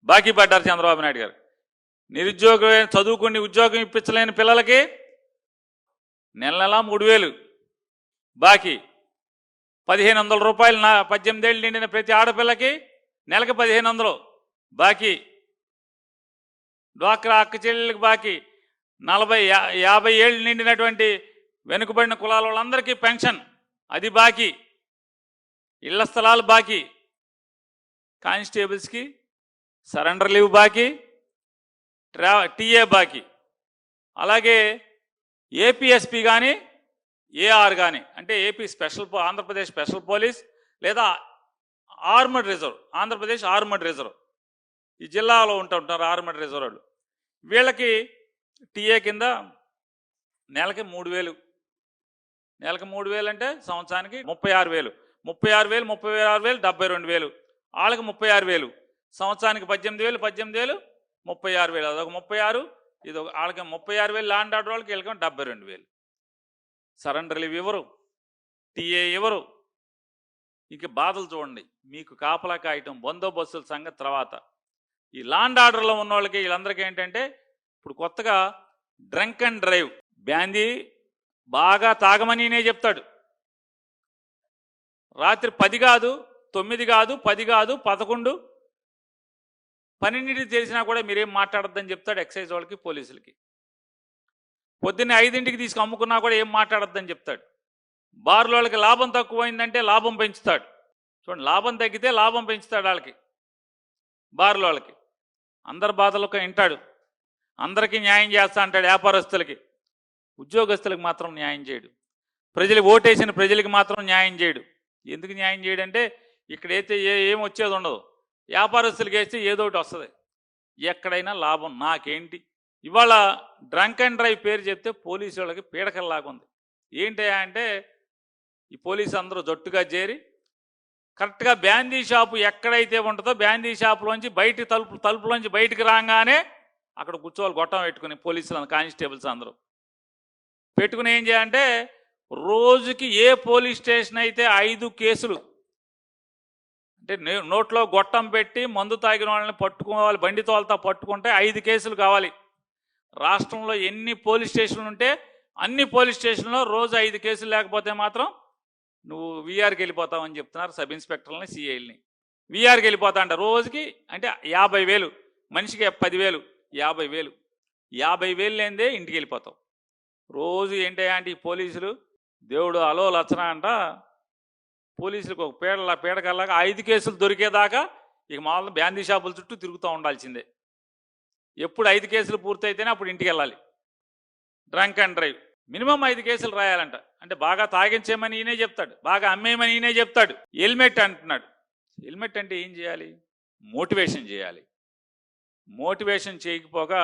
బాకీ పడ్డారు చంద్రబాబు నాయుడు గారు. నిరుద్యోగం చదువుకుని ఉద్యోగం ఇప్పించలేని పిల్లలకి నెల నెలా 3000 బాకీ. 1500 రూపాయలు 18 ఏళ్ళు నిండిన ప్రతి ఆడపిల్లకి నెలకి 1500 బాకీ. డ్వాక్రా అక్క చెల్లెళ్ళకి బాకీ. 40-50 ఏళ్ళు నిండినటువంటి వెనుకబడిన కులాల వాళ్ళందరికీ పెన్షన్ అది బాకీ. ఇళ్ల స్థలాలు బాకీ. కానిస్టేబుల్స్కి సరెండర్ లీవ్ బాకీ. టీఏ బాకీ. అలాగే ఏపీఎస్పీ కానీ ఏఆర్ కానీ అంటే ఏపీ ఆంధ్రప్రదేశ్ స్పెషల్ పోలీస్ లేదా armed reserve, Andhra Pradesh armed reserve, ఈ జిల్లాలో ఉంటారు ఆర్మడ్ రిజర్వ్ వాళ్ళు. వీళ్ళకి టీఏ కింద నెలకి 3000. నెలకి 3000 అంటే సంవత్సరానికి 36,000. 36,000 72,000. వాళ్ళకి 36,000. సంవత్సరానికి 18,000 36,000. అదొక 36. ఇది వాళ్ళకి 36,000 ల్యాండ్ ఆర్డర్ వాళ్ళకి వీళ్ళకి 72,000. సరెండర్ లీవ్ ఇవ్వరు, టీఏ ఇవ్వరు. ఇక బాధలు చూడండి. మీకు కాపలా కాయటం బందోబస్తుల సంగతి తర్వాత. ఈ ల్యాండ్ ఆర్డర్లో ఉన్న వాళ్ళకి వీళ్ళందరికీ ఏంటంటే ఇప్పుడు కొత్తగా డ్రంక్ అండ్ డ్రైవ్ బ్యాందీ బాగా తాగమనినే చెప్తాడు. రాత్రి 10 కాదు 9 కాదు 10 కాదు 11 12 తెలిసినా కూడా మీరేం మాట్లాడొద్దని చెప్తాడు ఎక్సైజ్ వాళ్ళకి పోలీసులకి. పొద్దున్నే 5ంటికి తీసుకు అమ్ముకున్నా కూడా ఏం మాట్లాడొద్దని చెప్తాడు. బార్ల వాళ్ళకి లాభం తక్కువైందంటే లాభం పెంచుతాడు. చూడండి, లాభం తగ్గితే లాభం పెంచుతాడు వాళ్ళకి, బార్ల వాళ్ళకి. అందరి బాధలకు వింటాడు, అందరికీ న్యాయం చేస్తా అంటాడు. వ్యాపారస్తులకి, ఉద్యోగస్తులకు మాత్రం న్యాయం చేయడు. ప్రజలకు ఓటేసిన ప్రజలకి మాత్రం న్యాయం చేయడు. ఎందుకు న్యాయం చేయడంటే ఇక్కడైతే ఏం వచ్చేది ఉండదు. వ్యాపారస్తులకి వేస్తే ఏదో ఒకటి వస్తుంది. ఎక్కడైనా లాభం నాకేంటి. ఇవాళ డ్రంక్ అండ్ డ్రైవ్ పేరు చెప్తే పోలీసు వాళ్ళకి పీడకల్లాగా ఉంది. ఏంటయ్యా అంటే ఈ పోలీసు అందరూ జట్టుగా చేరి కరెక్ట్గా బ్యాందీ షాపు ఎక్కడైతే ఉంటుందో బ్యాందీ షాపులోంచి తలుపులోంచి బయటికి రాగానే అక్కడ కూర్చోవాలి గొట్టం పెట్టుకుని పోలీసులు కానిస్టేబుల్స్ అందరూ పెట్టుకుని ఏం చేయాలంటే రోజుకి ఏ పోలీస్ స్టేషన్ అయితే 5 కేసులు అంటే నోట్లో గొట్టం పెట్టి మందు తాగిన వాళ్ళని పట్టుకోవాలి, బండి తోలతా పట్టుకుంటే 5 కేసులు కావాలి. రాష్ట్రంలో ఎన్ని పోలీస్ స్టేషన్లు ఉంటే అన్ని పోలీస్ స్టేషన్లో రోజు 5 కేసులు లేకపోతే మాత్రం నువ్వు వీఆర్కి వెళ్ళిపోతావని చెప్తున్నారు సబ్ ఇన్స్పెక్టర్లని, సిఐల్ని. వీఆర్కి వెళ్ళిపోతా అంట రోజుకి. అంటే 50,000 మనిషికి 10,000 50,000. 50,000 లేనిదే ఇంటికి వెళ్ళిపోతావు. రోజు ఏంటంటే ఈ పోలీసులు దేవుడు అలో లచ్చన అంట. పోలీసులకు ఒక పీడకల్లాగా 5 కేసులు దొరికేదాకా ఇక మామూలు బ్యాందీ షాపుల చుట్టూ తిరుగుతూ ఉండాల్సిందే. ఎప్పుడు 5 కేసులు పూర్తయితేనే అప్పుడు ఇంటికి వెళ్ళాలి. డ్రంక్ అండ్ డ్రైవ్ మినిమం 5 కేసులు రాయాలంట. అంటే బాగా తాగించేయమని ఈయనే చెప్తాడు, బాగా అమ్మేయమని ఈయనే చెప్తాడు. హెల్మెట్ అంటున్నాడు. హెల్మెట్ అంటే ఏం చేయాలి? మోటివేషన్ చేయాలి. మోటివేషన్ చేయకపోగా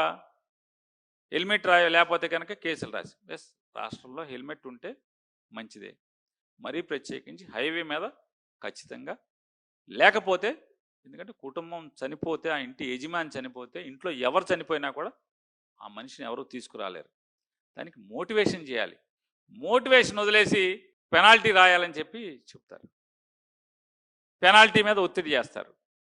హెల్మెట్ లేకపోతే కనుక కేసులు రాసి ఎస్ రాష్ట్రంలో హెల్మెట్ ఉంటే మంచిదే. మరీ ప్రత్యేకించి హైవే మీద ఖచ్చితంగా లేకపోతే, ఎందుకంటే కుటుంబం చనిపోతే, ఆ ఇంటి యజమాని చనిపోతే, ఇంట్లో ఎవరు చనిపోయినా కూడా ఆ మనిషిని ఎవరు తీసుకురాలేరు. దానికి మోటివేషన్ చేయాలి. మోటివేషన్ వదిలేసి పెనాల్టీ రాయాలని చెప్పి చెప్తారు. పెనాల్టీ మీద ఒత్తిడి చేస్తారు.